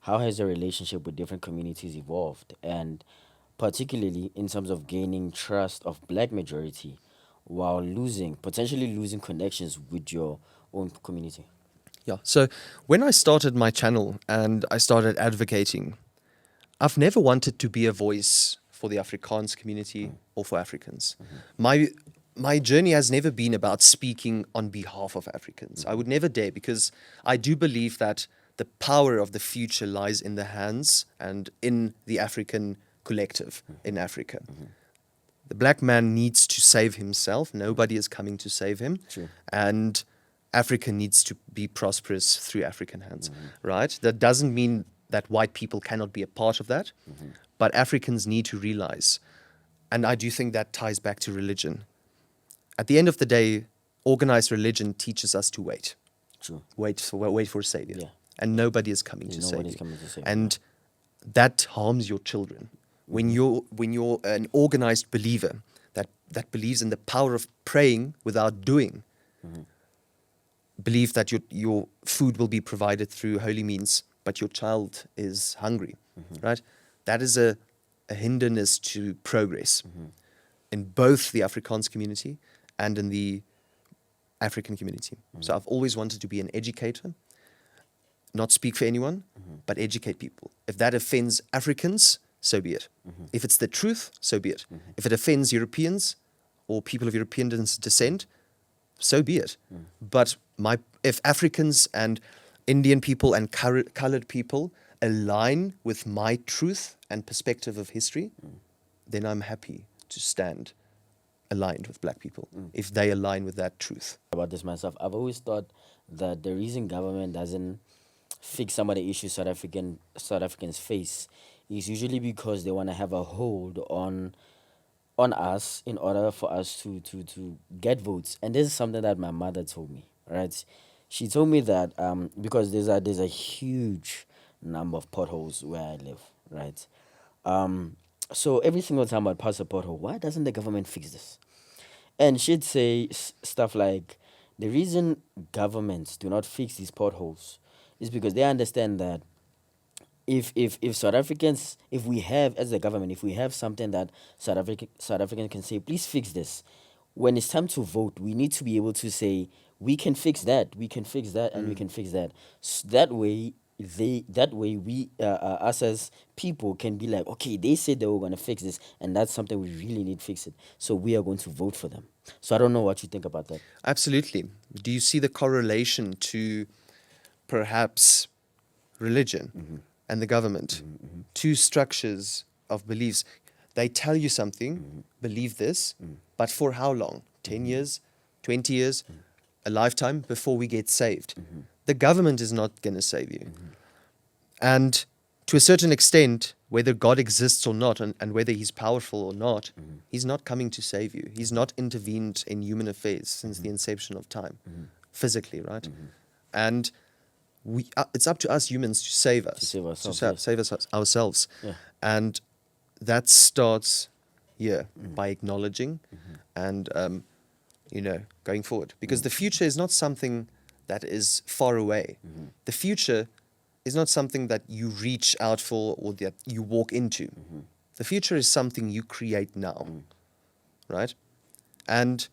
how has your relationship with different communities evolved, and particularly in terms of gaining trust of black majority while potentially losing connections with your own community? Yeah. So when I started my channel and I started advocating, I've never wanted to be a voice for the Afrikaans community or for Africans. My my journey has never been about speaking on behalf of Africans. I would never dare, because I do believe that the power of the future lies in the hands and in the African collective in Africa. The black man needs to save himself. Nobody is coming to save him. True. And Africa needs to be prosperous through African hands, right? That doesn't mean that white people cannot be a part of that, but Africans need to realize, and I do think that ties back to religion. At the end of the day, organized religion teaches us to wait. True. Wait for a savior. Yeah. And nobody is coming to save Nobody's you. coming to save you. And that harms your children. When you're an organized believer that believes in the power of praying without doing, believe that your food will be provided through holy means, but your child is hungry, right? That is a hindrance to progress in both the Afrikaans community and in the African community. So I've always wanted to be an educator, not speak for anyone, but educate people. If that offends Africans, so be it. If it's the truth, so be it. If it offends Europeans or people of European descent, so be it. But if Africans and Indian people and colored people align with my truth and perspective of history, then I'm happy to stand aligned with black people if they align with that truth. About this myself, I've always thought that the reason government doesn't fix some of the issues South Africans face is usually because they want to have a hold on us in order for us to get votes. And this is something that my mother told me, right? She told me that because there's a huge number of potholes where I live, right? So every single time I'd pass a pothole, why doesn't the government fix this? And she'd say stuff like, the reason governments do not fix these potholes is because they understand that if South Africans, if we have, as the government, if we have something that South Africans can say, please fix this. When it's time to vote, we need to be able to say, we can fix that, we can fix that, and we can fix that. That way, we us as people can be like, okay, they said they were going to fix this, and that's something we really need fix it. So we are going to vote for them. So I don't know what you think about that. Absolutely. Do you see the correlation to perhaps religion and the government? Two structures of beliefs. They tell you something, believe this, but for how long? 10 years, 20 years, a lifetime before we get saved. The government is not going to save you. And to a certain extent, whether God exists or not, and whether he's powerful or not, he's not coming to save you. He's not intervened in human affairs since the inception of time, physically, right? And it's up to us humans to save us, save ourselves, to yes. save us ourselves. Yeah. And that starts here by acknowledging and, going forward. Because the future is not something that is far away. The future is not something that you reach out for or that you walk into. The future is something you create now, right? And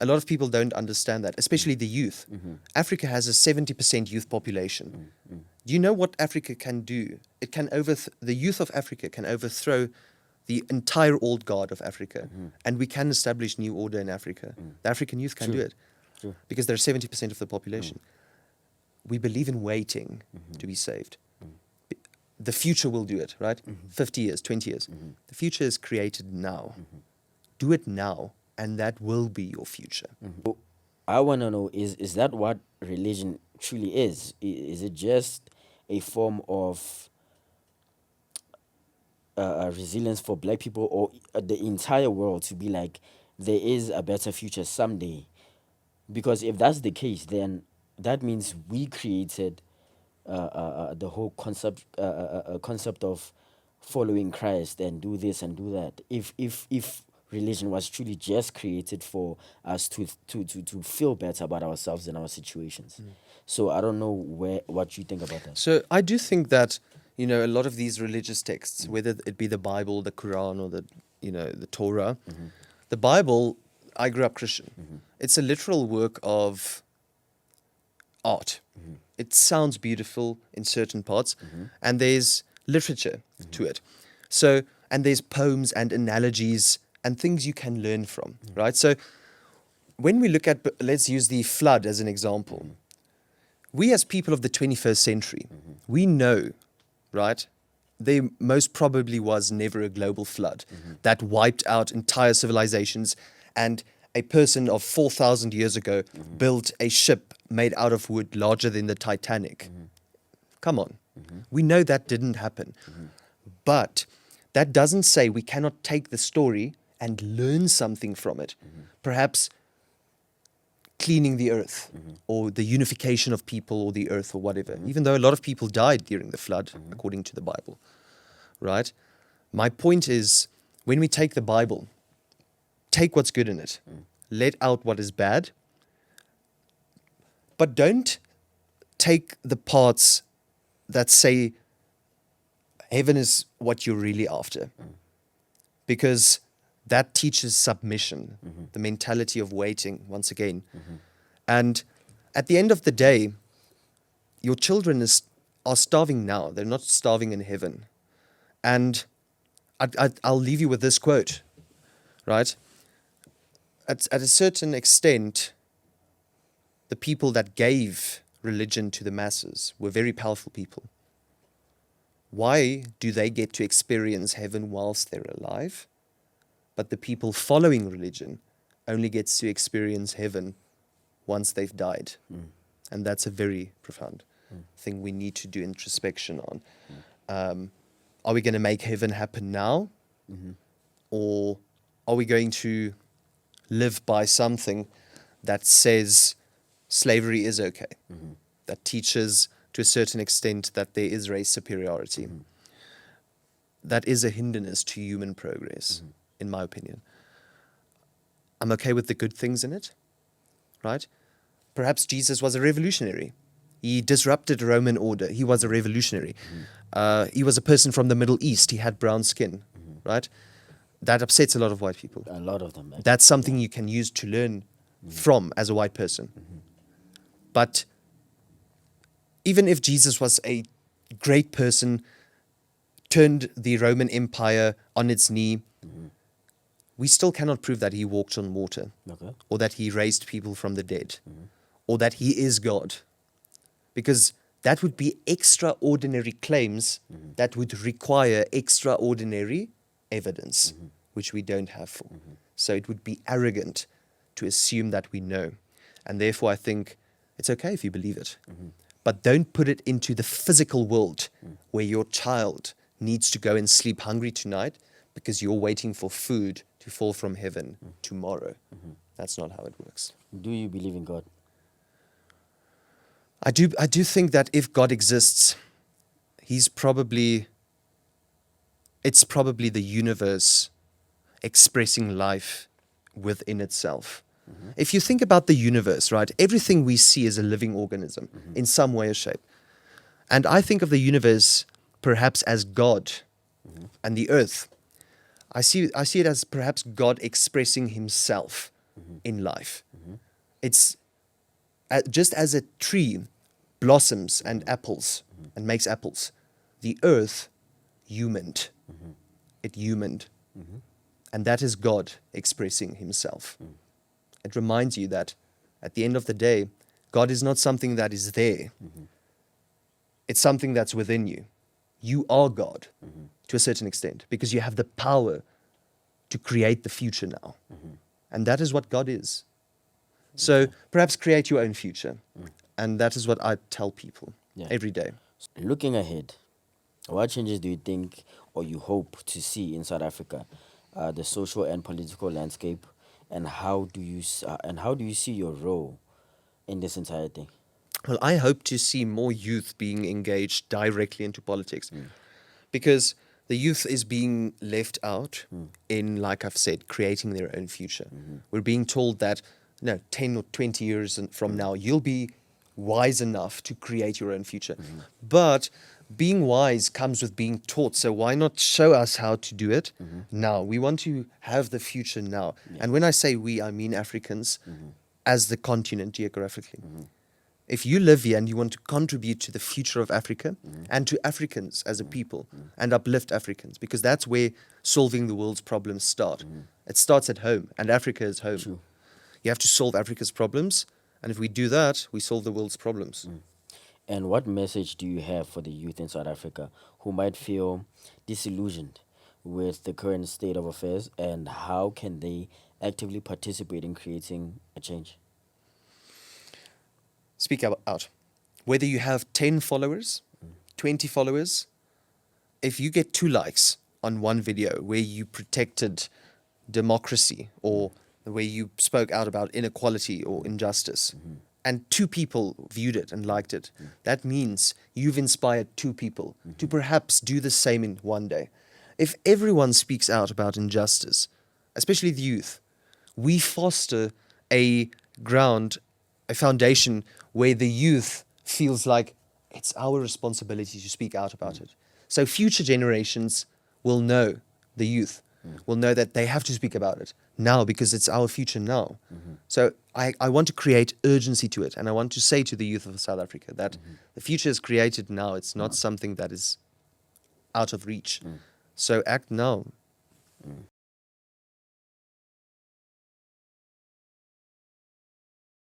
a lot of people don't understand that, especially the youth. Africa has a 70% youth population. Do you know what Africa can do? It can the youth of Africa can overthrow the entire old guard of Africa, and we can establish new order in Africa. The African youth can do it because they're 70% of the population. We believe in waiting to be saved. The future will do it, right? 50 years, 20 years. The future is created now. Do it now, and that will be your future. I want to know, is that what religion truly is? Is it just a form of resilience for black people, or the entire world to be like, there is a better future someday? Because if that's the case, then that means we created the whole concept of following Christ and do this and do that. If religion was truly just created for us to feel better about ourselves and our situations. So I don't know what you think about that. So I do think that you know, a lot of these religious texts, whether it be the Bible, the Quran, or the, you know, the Torah, the Bible, I grew up Christian. It's a literal work of art. It sounds beautiful in certain parts, and there's literature to it. So, and there's poems and analogies and things you can learn from, right? So, when we look at, let's use the flood as an example. We as people of the 21st century, we know, right, there most probably was never a global flood that wiped out entire civilizations, and a person of 4,000 years ago built a ship made out of wood larger than the Titanic. Come on. We know that didn't happen. But that doesn't say we cannot take the story and learn something from it. Perhaps cleaning the earth, or the unification of people or the earth or whatever, even though a lot of people died during the flood, according to the Bible, right? My point is, when we take the Bible, take what's good in it, let out what is bad, but don't take the parts that say heaven is what you're really after, because that teaches submission, the mentality of waiting, once again. And at the end of the day, your children are starving now. They're not starving in heaven. And I'll leave you with this quote, right? At a certain extent, the people that gave religion to the masses were very powerful people. Why do they get to experience heaven whilst they're alive? But the people following religion only gets to experience heaven once they've died. And that's a very profound thing we need to do introspection on. Are we going to make heaven happen now? Or are we going to live by something that says slavery is okay, that teaches to a certain extent that there is race superiority? That is a hindrance to human progress, in my opinion. I'm okay with the good things in it, right? Perhaps Jesus was a revolutionary. He disrupted Roman order. He was a revolutionary. He was a person from the Middle East. He had brown skin, right? That upsets a lot of white people. A lot of them. Actually. That's something you can use to learn from as a white person. But even if Jesus was a great person, turned the Roman Empire on its knee, we still cannot prove that he walked on water, or that he raised people from the dead, or that he is God. Because that would be extraordinary claims that would require extraordinary evidence, which we don't have for. So it would be arrogant to assume that we know. And therefore I think it's okay if you believe it. But don't put it into the physical world where your child needs to go and sleep hungry tonight because you're waiting for food to fall from heaven tomorrow. That's not how it works. Do you believe in God? I do think that if God exists, it's probably the universe expressing life within itself. If you think about the universe, right, everything we see is a living organism in some way or shape. And I think of the universe perhaps as God and the earth. I see it as perhaps God expressing himself in life. It's just as a tree blossoms and apples and makes apples, the earth humaned. It humaned. And that is God expressing himself. It reminds you that at the end of the day, God is not something that is there. It's something that's within you. You are God to a certain extent because you have the power to create the future now. And that is what God is. So perhaps create your own future. And that is what I tell people every day. Looking ahead, what changes do you think or you hope to see in South Africa, the social and political landscape, and how do you see your role in this entire thing? Well, I hope to see more youth being engaged directly into politics because the youth is being left out in, like I've said, creating their own future. We're being told that 10 or 20 years from now, you'll be wise enough to create your own future. But being wise comes with being taught. So why not show us how to do it now? We want to have the future now. Yeah. And when I say we, I mean Africans Mm-hmm. as the continent geographically. If you live here and you want to contribute to the future of Africa and to Africans as a people and uplift Africans, because that's where solving the world's problems start. It starts at home, and Africa is home. True. You have to solve Africa's problems, and if we do that, we solve the world's problems. And what message do you have for the youth in South Africa who might feel disillusioned with the current state of affairs, and how can they actively participate in creating a change? Speak out. Whether you have 10 followers, 20 followers, if you get 2 likes on one video where you protected democracy or where you spoke out about inequality or injustice, and 2 people viewed it and liked it, that means you've inspired 2 people to perhaps do the same in one day. If everyone speaks out about injustice, especially the youth, we foster a ground, a foundation where the youth feels like it's our responsibility to speak out about it. So future generations will know, the youth will know that they have to speak about it now because it's our future now. So I want to create urgency to it, and I want to say to the youth of South Africa that the future is created now. It's not something that is out of reach. So act now.